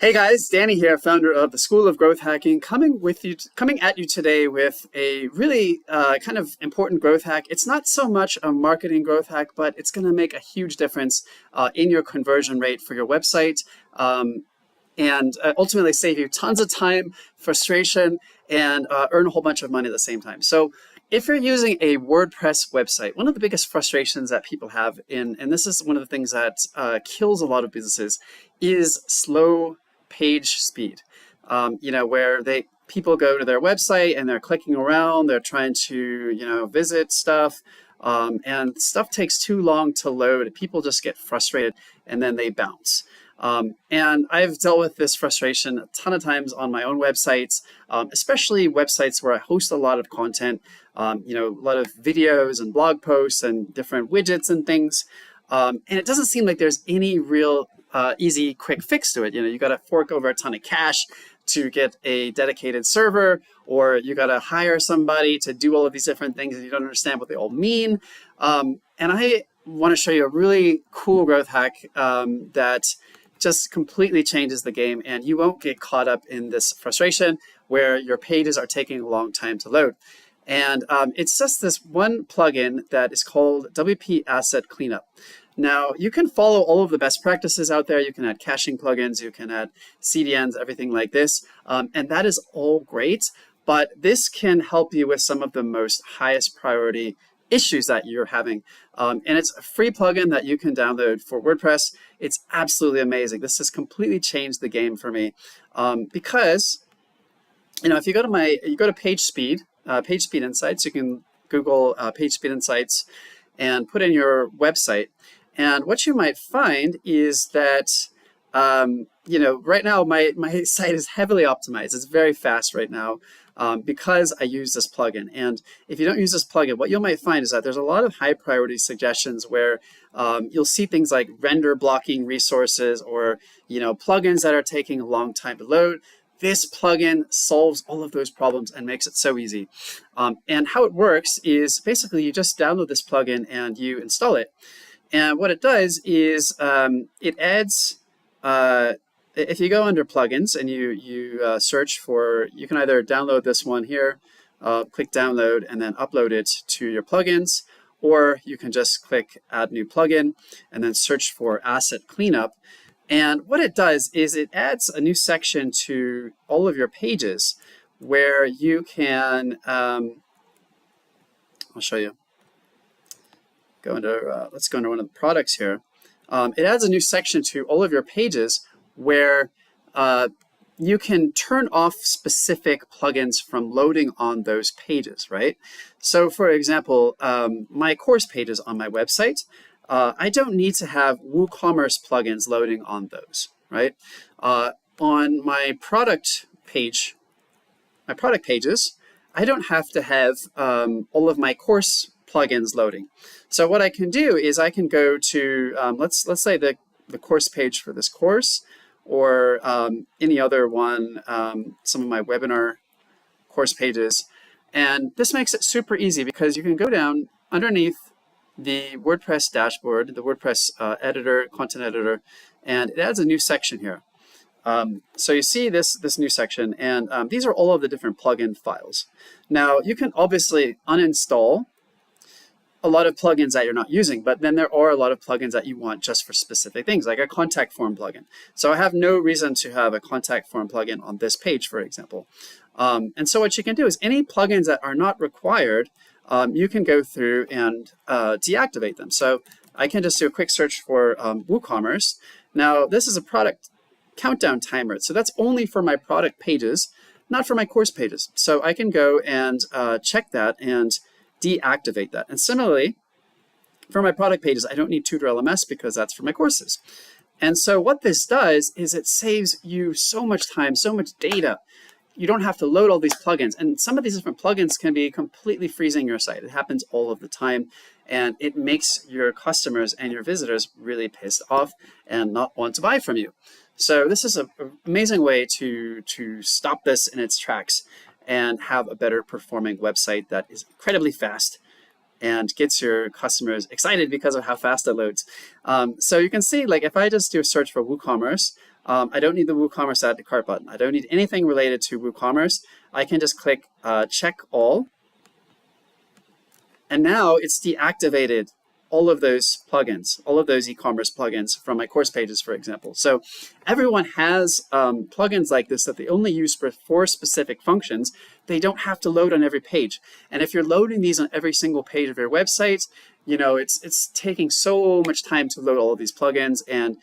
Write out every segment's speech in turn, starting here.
Hey guys, Danny here, founder of the School of Growth Hacking, coming at you today with a really kind of important growth hack. It's not so much a marketing growth hack, but it's going to make a huge difference in your conversion rate for your website, and ultimately save you tons of time, frustration, and earn a whole bunch of money at the same time. So if you're using a WordPress website, one of the biggest frustrations that people have, and this is one of the things that kills a lot of businesses, is slow page speed. Where people go to their website and they're clicking around, they're trying to visit stuff, and stuff takes too long to load. People just get frustrated and then they bounce. And I've dealt with this frustration a ton of times on my own websites, especially websites where I host a lot of content, a lot of videos and blog posts and different widgets and things. And it doesn't seem like there's any real easy, quick fix to it. You got to fork over a ton of cash to get a dedicated server, or you got to hire somebody to do all of these different things and you don't understand what they all mean. And I want to show you a really cool growth hack that just completely changes the game, and you won't get caught up in this frustration where your pages are taking a long time to load. And it's just this one plugin that is called WP Asset Cleanup. Now, you can follow all of the best practices out there. You can add caching plugins, you can add CDNs, everything like this, and that is all great, but this can help you with some of the most highest priority issues that you're having. And it's a free plugin that you can download for WordPress. It's absolutely amazing. This has completely changed the game for me, because if you go to Page Speed Insights, you can Google Page Speed Insights and put in your website. And what you might find is that, right now my site is heavily optimized. It's very fast right now because I use this plugin. And if you don't use this plugin, what you might find is that there's a lot of high priority suggestions where you'll see things like render blocking resources or, plugins that are taking a long time to load. This plugin solves all of those problems and makes it so easy. And how it works is basically you just download this plugin and you install it. And what it does is it adds, if you go under plugins and you search for, you can either download this one here, click download and then upload it to your plugins, or you can just click add new plugin and then search for asset cleanup. And what it does is it adds a new section to all of your pages where you can, I'll show you. Let's go into one of the products here. It adds a new section to all of your pages where you can turn off specific plugins from loading on those pages, right? So for example, my course pages on my website, I don't need to have WooCommerce plugins loading on those, right? On my product pages, I don't have to have all of my course plugins loading. So what I can do is I can go to, let's say the course page for this course, or any other one, some of my webinar course pages. And this makes it super easy because you can go down underneath the WordPress dashboard, the WordPress editor, content editor, and it adds a new section here. So you see this new section, and these are all of the different plugin files. Now, you can obviously uninstall a lot of plugins that you're not using, but then there are a lot of plugins that you want just for specific things, like a contact form plugin. So I have no reason to have a contact form plugin on this page, for example. And so what you can do is any plugins that are not required, you can go through and deactivate them. So I can just do a quick search for WooCommerce. Now, this is a product countdown timer. So that's only for my product pages, not for my course pages. So I can go and check that and deactivate that. And similarly, for my product pages, I don't need Tutor LMS because that's for my courses. And so what this does is it saves you so much time, so much data. You don't have to load all these plugins. And some of these different plugins can be completely freezing your site. It happens all of the time. And it makes your customers and your visitors really pissed off and not want to buy from you. So this is an amazing way to stop this in its tracks and have a better performing website that is incredibly fast and gets your customers excited because of how fast it loads. So you can see, like, if I just do a search for WooCommerce, I don't need the WooCommerce add to cart button. I don't need anything related to WooCommerce. I can just click check all. And now it's deactivated all of those plugins, all of those e-commerce plugins from my course pages, for example. So everyone has plugins like this that they only use for specific functions. They don't have to load on every page. And if you're loading these on every single page of your website, you know, it's taking so much time to load all of these plugins, and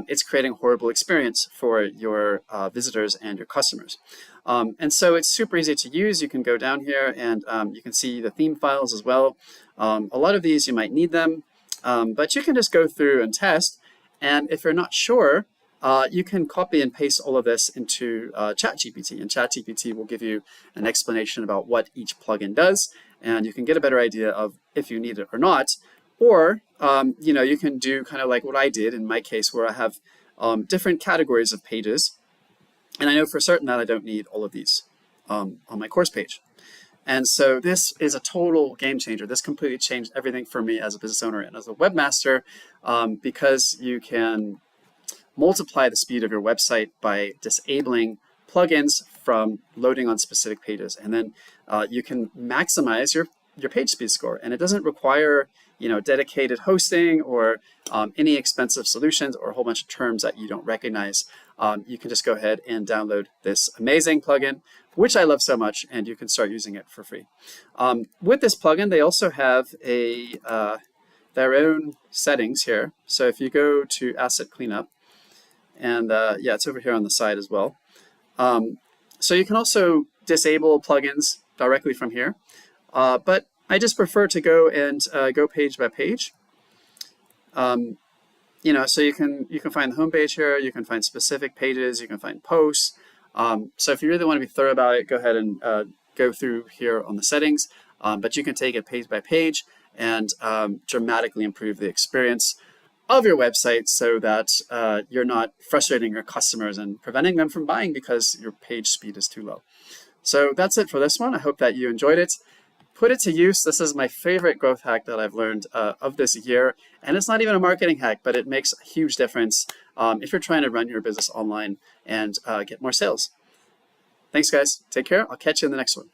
it's creating a horrible experience for your visitors and your customers. And so it's super easy to use. You can go down here and you can see the theme files as well. A lot of these you might need them, but you can just go through and test. And if you're not sure, you can copy and paste all of this into ChatGPT, and ChatGPT will give you an explanation about what each plugin does, and you can get a better idea of if you need it or not. Or you know, you can do kind of like what I did in my case, where I have different categories of pages, and I know for certain that I don't need all of these on my course page. And so this is a total game changer. This completely changed everything for me as a business owner and as a webmaster, because you can multiply the speed of your website by disabling plugins from loading on specific pages. And then you can maximize your page speed score. And it doesn't require, you know, dedicated hosting or any expensive solutions or a whole bunch of terms that you don't recognize. You can just go ahead and download this amazing plugin, which I love so much, and you can start using it for free. With this plugin, they also have their own settings here. So if you go to Asset Cleanup, and yeah, it's over here on the side as well. So you can also disable plugins directly from here, but I just prefer to go and go page by page. You know, so you can find the home page here. You can find specific pages. You can find posts. So if you really want to be thorough about it, go ahead and go through here on the settings. But you can take it page by page and dramatically improve the experience of your website so that you're not frustrating your customers and preventing them from buying because your page speed is too low. So that's it for this one. I hope that you enjoyed it. Put it to use. This is my favorite growth hack that I've learned of this year. And it's not even a marketing hack, but it makes a huge difference if you're trying to run your business online and get more sales. Thanks, guys. Take care. I'll catch you in the next one.